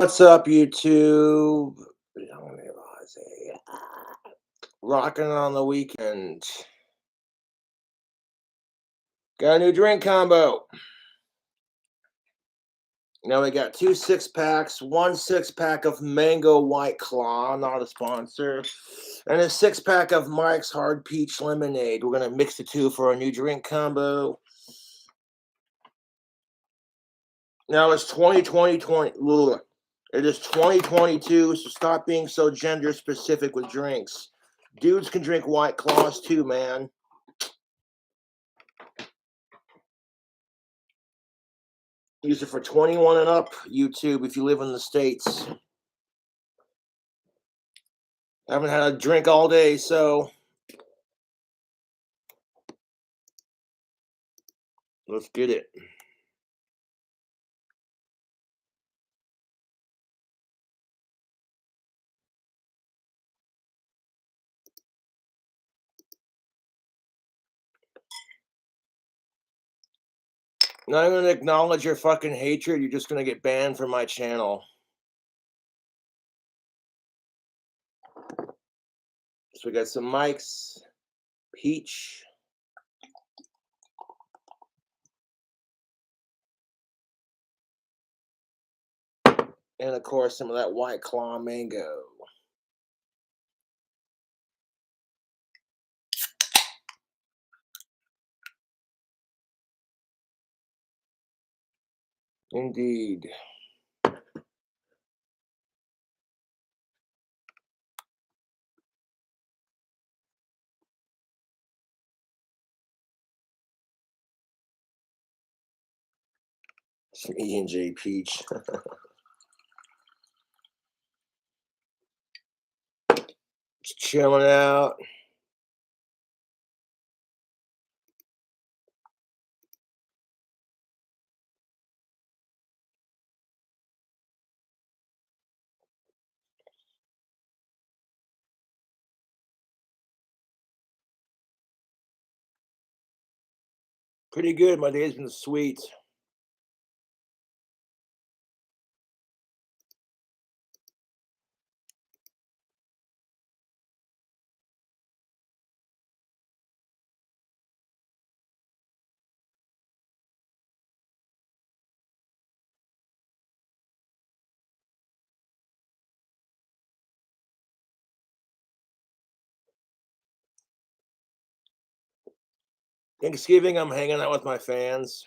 What's up, YouTube? Rocking on the weekend. Got a new drink combo. Now we got 2 6-packs, 1 6-pack of Mango White Claw, not a sponsor, and a 6-pack of Mike's Hard Peach Lemonade. We're gonna mix the two for a new drink combo. Now it's 2020. It is 2022, so stop being so gender specific with drinks. Dudes can drink White Claws too, man. Use it for 21 and up, YouTube, if you live in the States. I haven't had a drink all day, so let's get it. Not even gonna acknowledge your fucking hatred. You're just gonna get banned from my channel. So we got some Mike's Peach. And of course, some of that White Claw Mango. Indeed. Some E&J Peach. Just chilling out. Pretty good. My day's been sweet. Thanksgiving, I'm hanging out with my fans.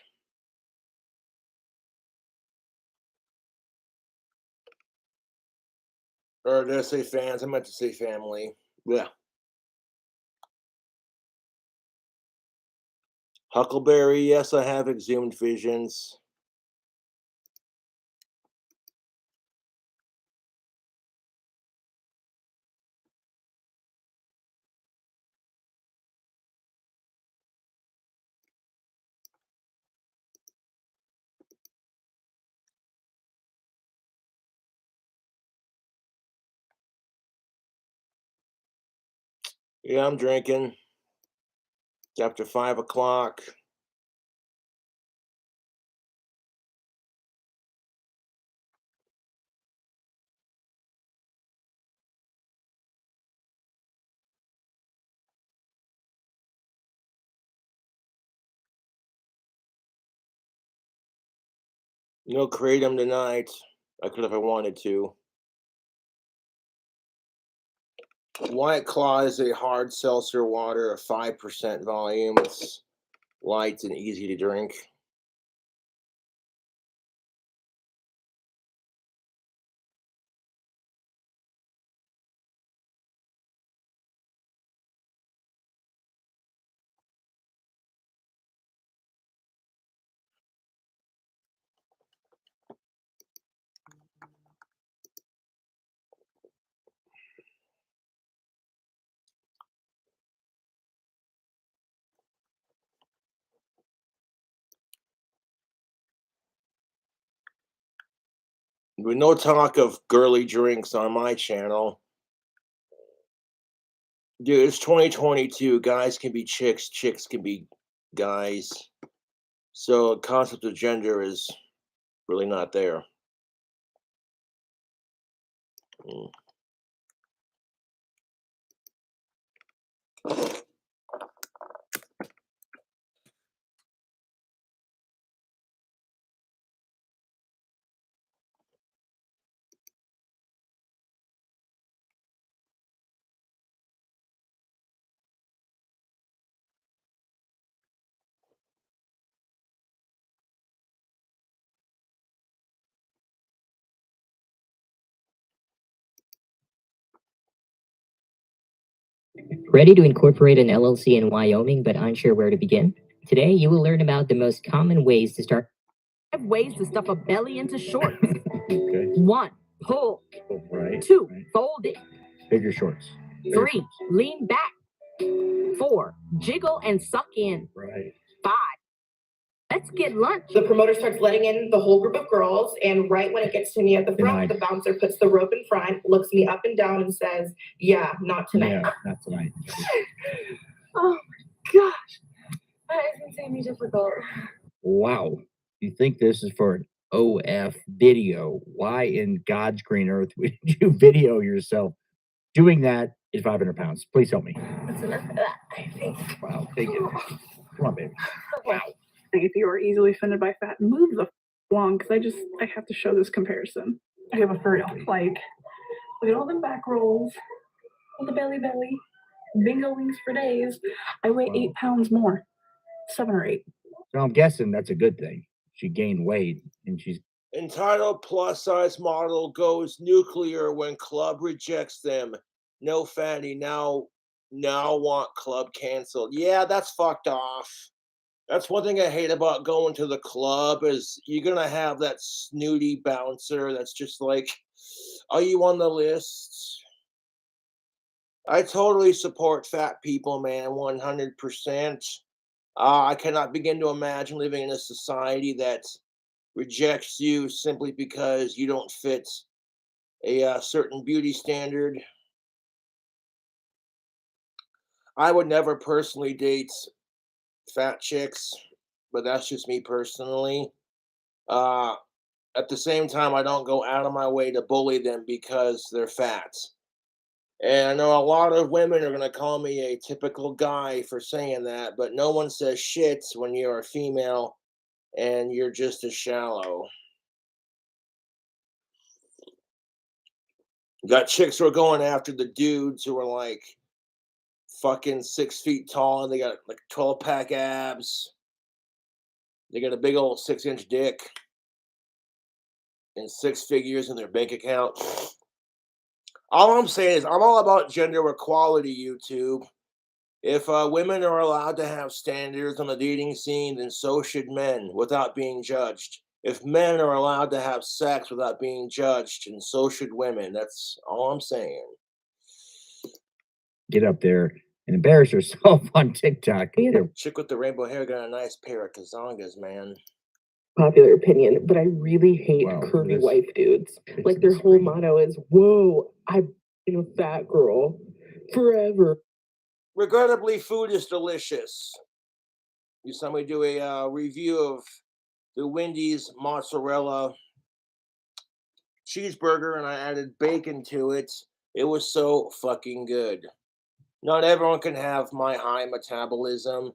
Or did I say fans? I meant to say family. Yeah. Huckleberry, yes, I have exhumed visions. Yeah, I'm drinking. It's after 5 o'clock. No kratom tonight. I could if I wanted to. White Claw is a hard seltzer water of 5% volume. It's light and easy to drink. With no talk of girly drinks on my channel. Dude, it's 2022. Guys can be chicks, chicks can be guys. So the concept of gender is really not there. Mm. Ready to incorporate an LLC in Wyoming but unsure where to begin? Today, you will learn about the most common ways to start. 5 ways to stuff a belly into shorts. Okay. 1. Pull. Oh, right. 2. Right. Fold it. Bigger shorts. 3. Lean back. 4. Jiggle and suck in. Right. 5. Let's get lunch. The promoter starts letting in the whole group of girls, and right when it gets to me at the front, the bouncer puts the rope in front, looks me up and down, and says, "Yeah, not tonight." Yeah, not tonight. Oh my gosh, that is insanely difficult. Wow. You think this is for an OF video? Why in God's green earth would you video yourself? Doing that is 500 pounds. Please help me. That's enough of that, I think. Wow. Take it. Come on, baby. Wow. If you are easily offended by fat, move the along, because I have to show this comparison. I have a for real. Like, look at all them back rolls, all the belly, bingo wings for days. I weigh 8 pounds more, 7 or 8. So I'm guessing that's a good thing. She gained weight and she's Entitled plus size model goes nuclear when club rejects them. No fatty now want club canceled. Yeah, that's fucked off. That's one thing I hate about going to the club is you're gonna have that snooty bouncer that's just like, are you on the list? I totally support fat people, man, 100%. I cannot begin to imagine living in a society that rejects you simply because you don't fit a certain beauty standard. I would never personally date fat chicks, but that's just me personally. Uh, at the same time, I don't go out of my way to bully them because they're fat. And I know a lot of women are going to call me a typical guy for saying that, but no one says shit when you're a female and you're just as shallow. You got chicks who are going after the dudes who are like fucking 6 feet tall and they got like 12-pack abs. They got a big old 6-inch dick and 6 figures in their bank account. All I'm saying is I'm all about gender equality, YouTube. If women are allowed to have standards on the dating scene, then so should men without being judged. If men are allowed to have sex without being judged, and so should women. That's all I'm saying. get up there and embarrass herself on TikTok. Chick with the rainbow hair got a nice pair of kazongas, man. Popular opinion, but I really hate curvy wife dudes. Like their whole motto is, "Whoa, I've been a fat girl forever." Regrettably, food is delicious. You saw me do a review of the Wendy's mozzarella cheeseburger, and I added bacon to it. It was so fucking good. Not everyone can have my high metabolism.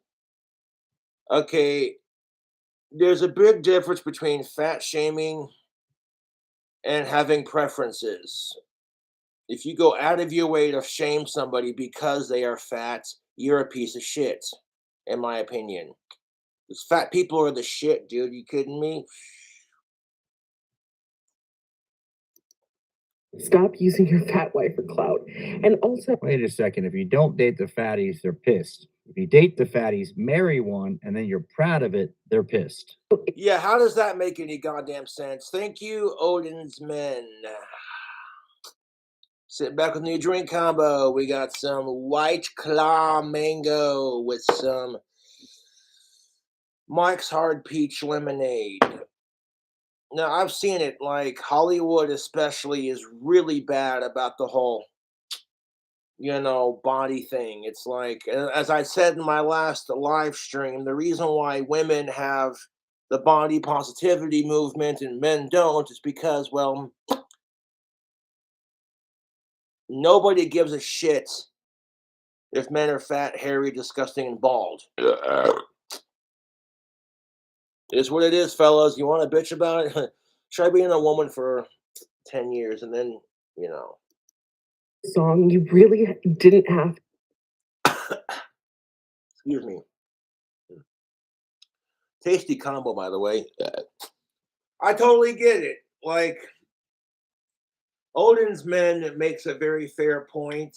Okay, there's a big difference between fat shaming and having preferences. If you go out of your way to shame somebody because they are fat, you're a piece of shit, in my opinion. Because fat people are the shit, dude. You kidding me? Stop using your fat wife for clout. And also, wait a second. If you don't date the fatties, they're pissed. If you date the fatties, marry one, and then you're proud of it, they're pissed. Yeah, how does that make any goddamn sense? Thank you, Odin's Men. Sit back with new drink combo. We got some White Claw Mango with some Mike's Hard Peach Lemonade. Now, I've seen it, like, Hollywood especially is really bad about the whole, body thing. It's like, as I said in my last live stream, the reason why women have the body positivity movement and men don't is because, well, Nobody gives a shit if men are fat, hairy, disgusting, and bald. It is what it is, fellas. You want to bitch about it? Try being a woman for 10 years and then, you know. Song, you really didn't have. Excuse me. Tasty combo, by the way. I totally get it. Like, Odin's Men makes a very fair point.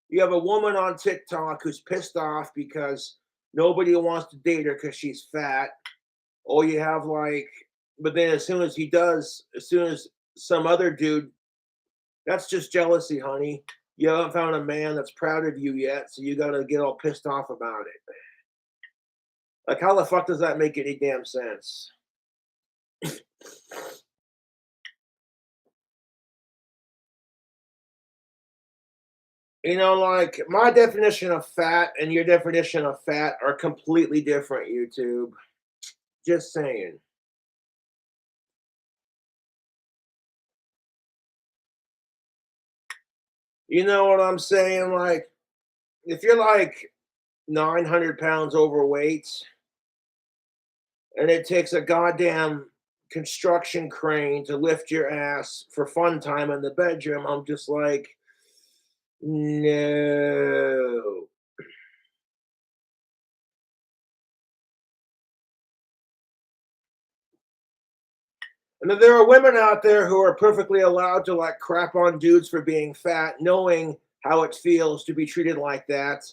You have a woman on TikTok who's pissed off because nobody wants to date her because she's fat. Or you have like, but then as soon as he does, as soon as some other dude, that's just jealousy, honey. You haven't found a man that's proud of you yet, so you gotta get all pissed off about it. Like, how the fuck does that make any damn sense? You know, like, my definition of fat and your definition of fat are completely different, YouTube. Just saying. You know what I'm saying? Like, if you're like 900 pounds overweight and it takes a goddamn construction crane to lift your ass for fun time in the bedroom, I'm just like, no. And then there are women out there who are perfectly allowed to like crap on dudes for being fat, knowing how it feels to be treated like that.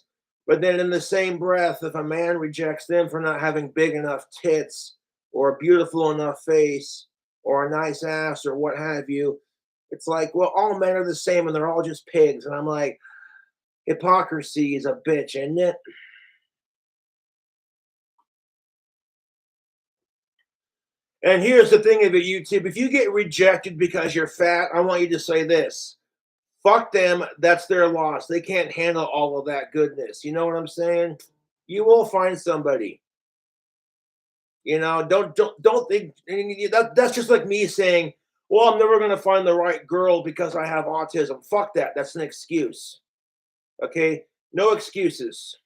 But then in the same breath, if a man rejects them for not having big enough tits or a beautiful enough face or a nice ass or what have you, it's like, well, all men are the same and they're all just pigs. And I'm like, hypocrisy is a bitch, isn't it? And here's the thing of it, YouTube. If you get rejected because you're fat, I want you to say this. Fuck them. That's their loss. They can't handle all of that goodness. You know what I'm saying? You will find somebody. You know, don't think that's just like me saying, well, I'm never going to find the right girl because I have autism. Fuck that. That's an excuse. Okay? No excuses.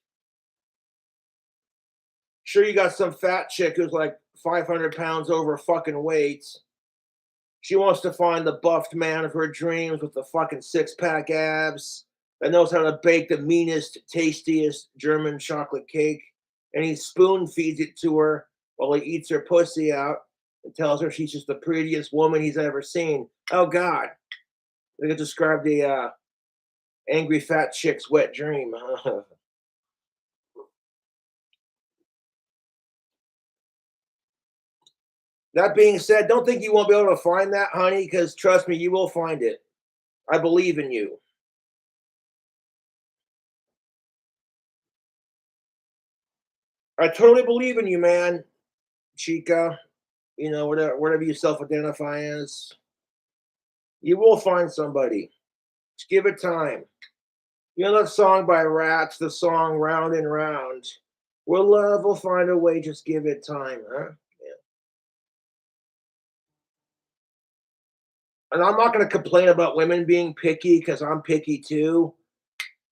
Sure, you got some fat chick who's like 500 pounds over fucking weight. She wants to find the buffed man of her dreams with the fucking six-pack abs that knows how to bake the meanest, tastiest German chocolate cake. And he spoon feeds it to her while he eats her pussy out and tells her she's just the prettiest woman he's ever seen. Oh, God. I could describe the angry fat chick's wet dream. That being said, don't think you won't be able to find that, honey, because trust me, you will find it. I believe in you. I totally believe in you, man. Chica, you know, whatever you self-identify as. You will find somebody. Just give it time. You know that song by Rats, the song Round and Round? Well, love will find a way, just give it time, huh? And I'm not going to complain about women being picky because I'm picky too.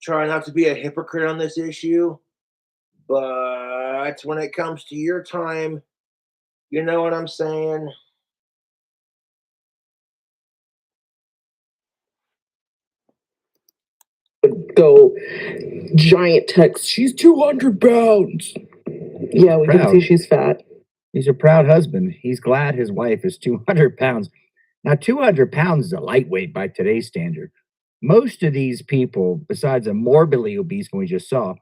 Try not to be a hypocrite on this issue. But when it comes to your time, you know what I'm saying? Go giant text. She's 200 pounds. Yeah, we can see she's fat. He's a proud husband. He's glad his wife is 200 pounds. Now, 200 pounds is a lightweight by today's standard. Most of these people, besides a morbidly obese one we just saw,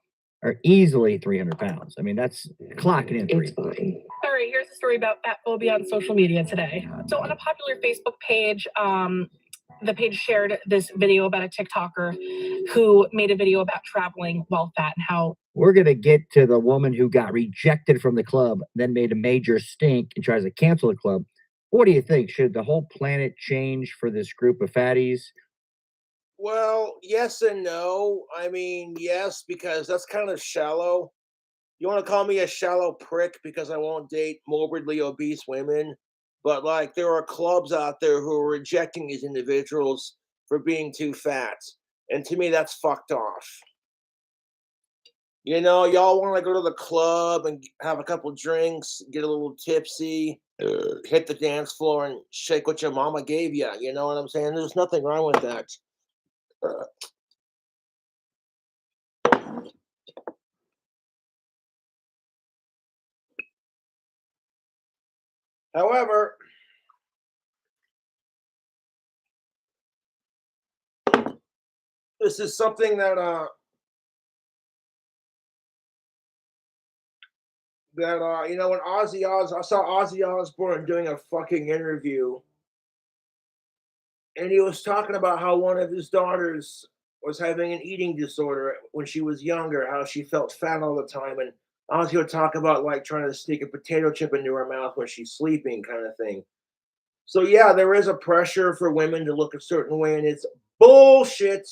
are easily 300 pounds. I mean, that's clocking in. It's fine. All right, here's a story about fat phobia on social media today. So on a popular Facebook page, the page shared this video about a TikToker who made a video about traveling while fat and how... We're going to get to the woman who got rejected from the club, then made a major stink and tries to cancel the club. What do you think? Should the whole planet change for this group of fatties? Well, yes and no. I mean, yes, because that's kind of shallow. You want to call me a shallow prick because I won't date morbidly obese women? But, like, there are clubs out there who are rejecting these individuals for being too fat. And to me, that's fucked off. You know, y'all want to go to the club and have a couple drinks, get a little tipsy, hit the dance floor and shake what your mama gave you. You know what I'm saying? There's nothing wrong with that. However, this is something that you know, when I saw Ozzy Osbourne doing a fucking interview, and he was talking about how one of his daughters was having an eating disorder when she was younger, how she felt fat all the time, and Ozzy would talk about like trying to sneak a potato chip into her mouth when she's sleeping, kind of thing. So yeah, there is a pressure for women to look a certain way, and it's bullshit.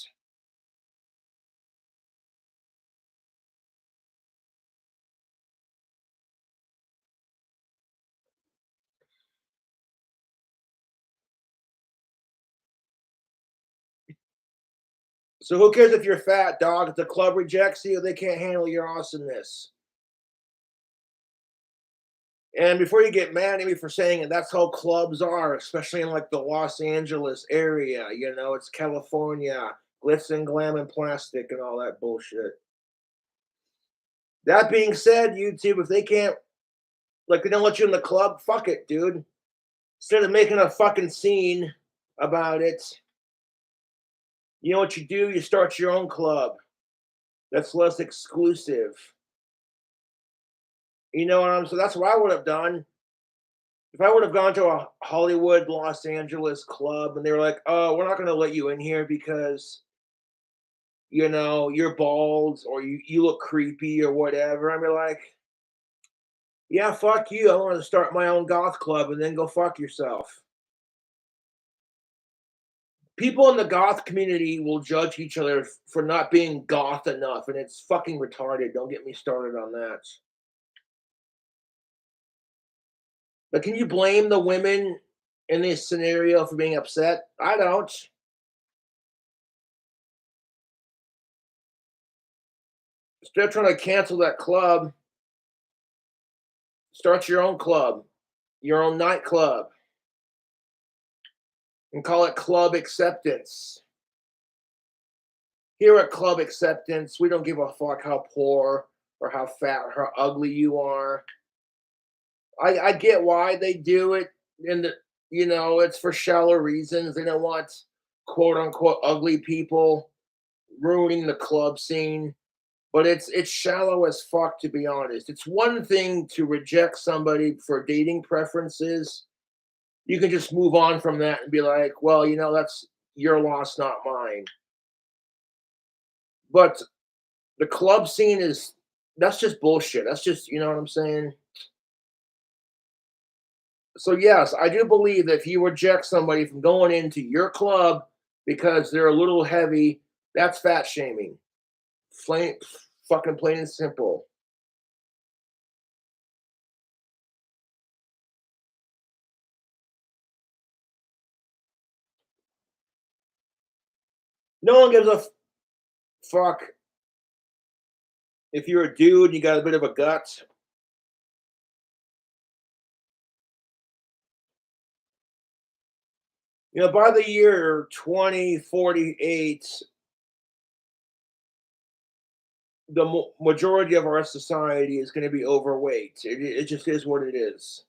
So who cares if you're fat, dog? If the club rejects you, they can't handle your awesomeness. And before you get mad at me for saying it, that's how clubs are, especially in like the Los Angeles area. You know, it's California, glitz and glam and plastic and all that bullshit. That being said, YouTube, if they can't, like, they don't let you in the club, fuck it, dude. Instead of making a fucking scene about it, you know what you do? You start your own club that's less exclusive. You know what I'm saying? So that's what I would have done. If I would have gone to a Hollywood, Los Angeles club and they were like, oh, we're not going to let you in here because, you know, you're bald or you look creepy or whatever. I'd be like, yeah, fuck you. I want to start my own goth club and then go fuck yourself. People in the goth community will judge each other for not being goth enough, and it's fucking retarded. Don't get me started on that. But can you blame the women in this scenario for being upset? I don't. Instead of trying to cancel that club, start your own club, your own nightclub, and call it Club Acceptance. Here at Club Acceptance, we don't give a fuck how poor or how fat or how ugly you are. I get why they do it, and you know, it's for shallow reasons. They don't want quote unquote ugly people ruining the club scene. But it's shallow as fuck, to be honest. It's one thing to reject somebody for dating preferences. You can just move on from that and be like, well, you know, that's your loss, not mine. But the club scene that's just bullshit. That's just, you know what I'm saying? So yes, I do believe that if you reject somebody from going into your club because they're a little heavy, that's fat shaming. Fucking plain and simple. No one gives a fuck if you're a dude, you got a bit of a gut. You know, by the year 2048, the majority of our society is going to be overweight. It just is what it is.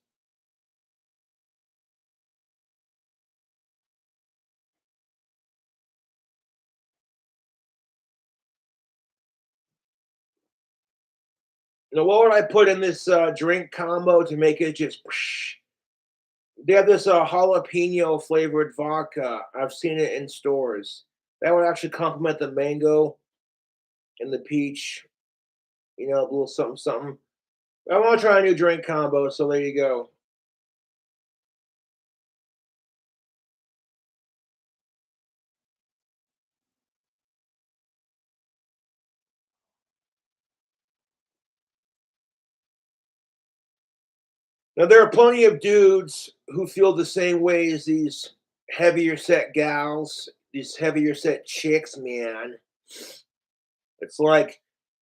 Now, what would I put in this drink combo to make it just... They have this jalapeno flavored vodka. I've seen it in stores. That would actually complement the mango and the peach. You know, a little something, something. I want to try a new drink combo, so there you go. Now, there are plenty of dudes who feel the same way as these heavier set gals. these heavier set chicks, man. It's like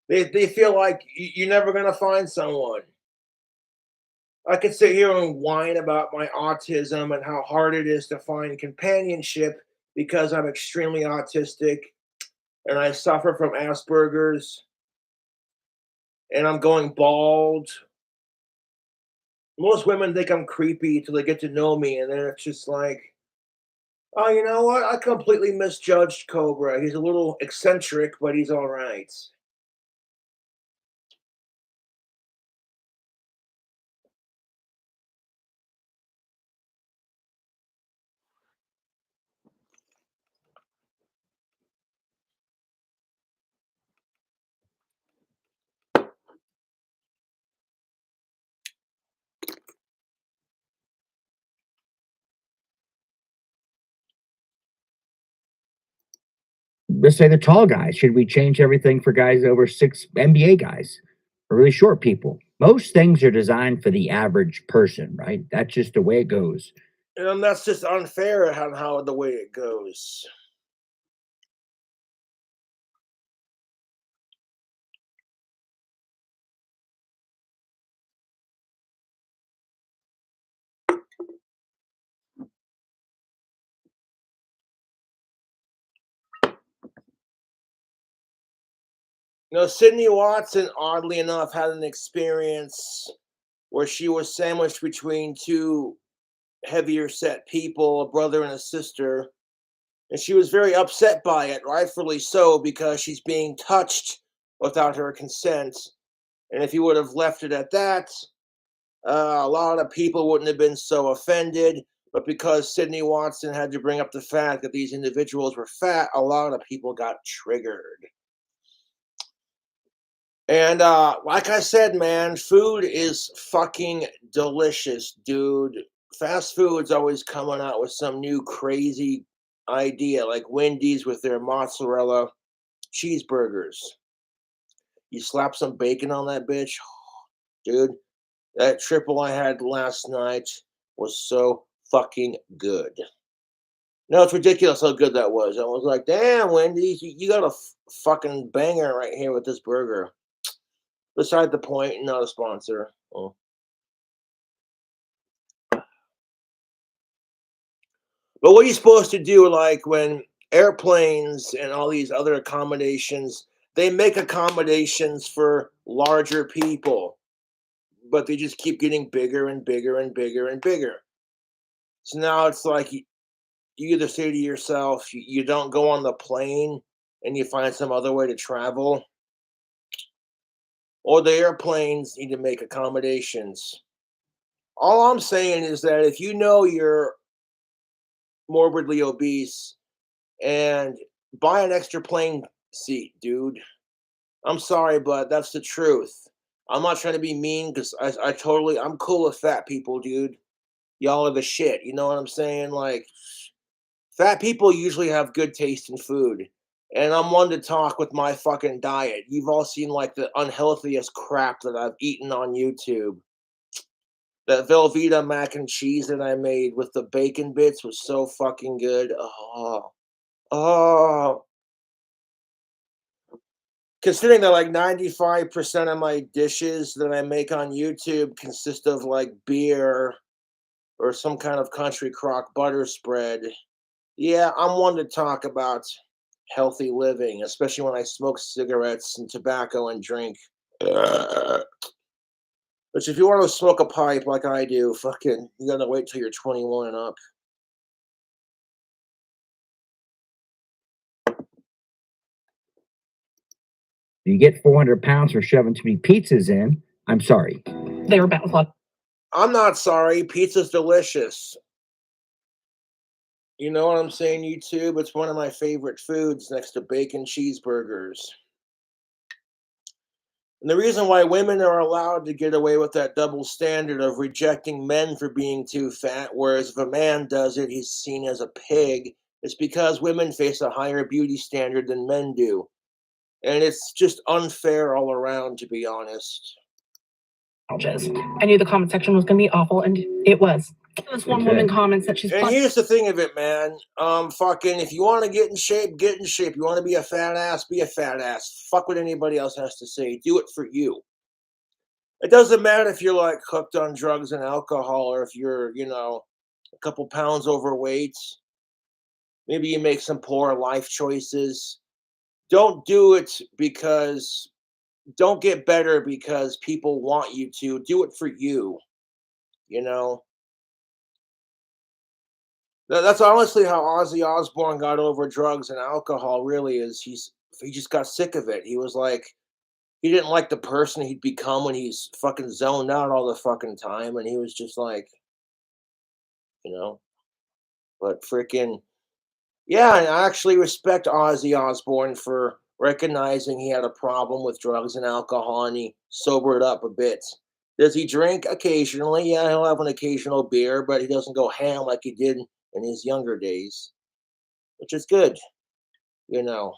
they feel like you're never gonna find someone. I could sit here and whine about my autism and how hard it is to find companionship because I'm extremely autistic and I suffer from Asperger's and I'm going bald. Most women think I'm creepy till they get to know me, and then it's just like, oh, you know what? I completely misjudged Cobra. He's a little eccentric, but he's all right. Let's say the tall guys. Should we change everything for guys over 6 NBA guys or really short people? Most things are designed for the average person, right? That's just the way it goes. And that's just unfair how the way it goes. Sydney Watson, oddly enough, had an experience where she was sandwiched between two heavier set people, a brother and a sister, and she was very upset by it, rightfully so, because she's being touched without her consent. And if you would have left it at that, a lot of people wouldn't have been so offended. But because Sydney Watson had to bring up the fact that these individuals were fat, a lot of people got triggered. And like I said, man, food is fucking delicious, dude. Fast food's always coming out with some new crazy idea, like Wendy's with their mozzarella cheeseburgers. You slap some bacon on that bitch, dude. That triple I had last night was so fucking good. No, it's ridiculous how good that was. I was like, damn, Wendy's, you got a fucking banger right here with this burger. Beside the point, not a sponsor. Oh. But what are you supposed to do, like, when airplanes and all these other accommodations, they make accommodations for larger people, but they just keep getting bigger and bigger and bigger and bigger. So now it's like you either say to yourself, you don't go on the plane and you find some other way to travel, or the airplanes need to make accommodations. All I'm saying is that if you know you're morbidly obese, and buy an extra plane seat, dude. I'm sorry, but that's the truth. I'm not trying to be mean because I'm cool with fat people, dude. Y'all are the shit. You know what I'm saying? Like, fat people usually have good taste in food. And I'm one to talk with my fucking diet. You've all seen like the unhealthiest crap that I've eaten on YouTube. That Velveeta mac and cheese that I made with the bacon bits was so fucking good. Oh, considering that like 95% of my dishes that I make on YouTube consist of like beer or some kind of country crock butter spread. Yeah, I'm one to talk about healthy living, especially when I smoke cigarettes and tobacco and drink. Which if you want to smoke a pipe like I do, fucking, you gotta wait till you're 21 and up. You get 400 pounds for shoving too many pizzas in. I'm sorry. They were bad with luck. I'm not sorry. Pizza's delicious. You know what I'm saying, YouTube? It's one of my favorite foods next to bacon cheeseburgers. And the reason why women are allowed to get away with that double standard of rejecting men for being too fat, whereas if a man does it, he's seen as a pig, is because women face a higher beauty standard than men do. And it's just unfair all around, to be honest. I knew the comment section was going to be awful, and it was. This one woman comments that she's. And here's the thing of it, man. Fucking, if you want to get in shape, get in shape. You want to be a fat ass, be a fat ass. Fuck what anybody else has to say. Do it for you. It doesn't matter if you're like hooked on drugs and alcohol, or if you're, you know, a couple pounds overweight. Maybe you make some poor life choices. Don't do it because. Don't get better because people want you to. Do it for you. You know. That's honestly how Ozzy Osbourne got over drugs and alcohol. Really, is he just got sick of it. He was like, he didn't like the person he'd become when he's fucking zoned out all the fucking time, and he was just like, you know. But freaking, yeah, and I actually respect Ozzy Osbourne for recognizing he had a problem with drugs and alcohol, and he sobered up a bit. Does he drink occasionally? Yeah, he'll have an occasional beer, but he doesn't go ham like he did in his younger days, which is good, you know.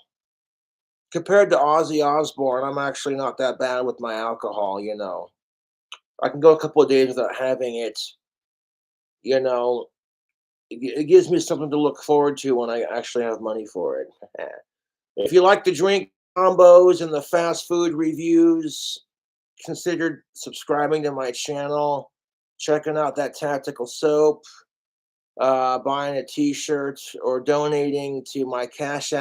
Compared to Ozzy Osbourne, I'm actually not that bad with my alcohol, you know. I can go a couple of days without having it, you know. It gives me something to look forward to when I actually have money for it. If you like the drink combos and the fast food reviews, consider subscribing to my channel, checking out that tactical soap, buying a t-shirt, or donating to my Cash App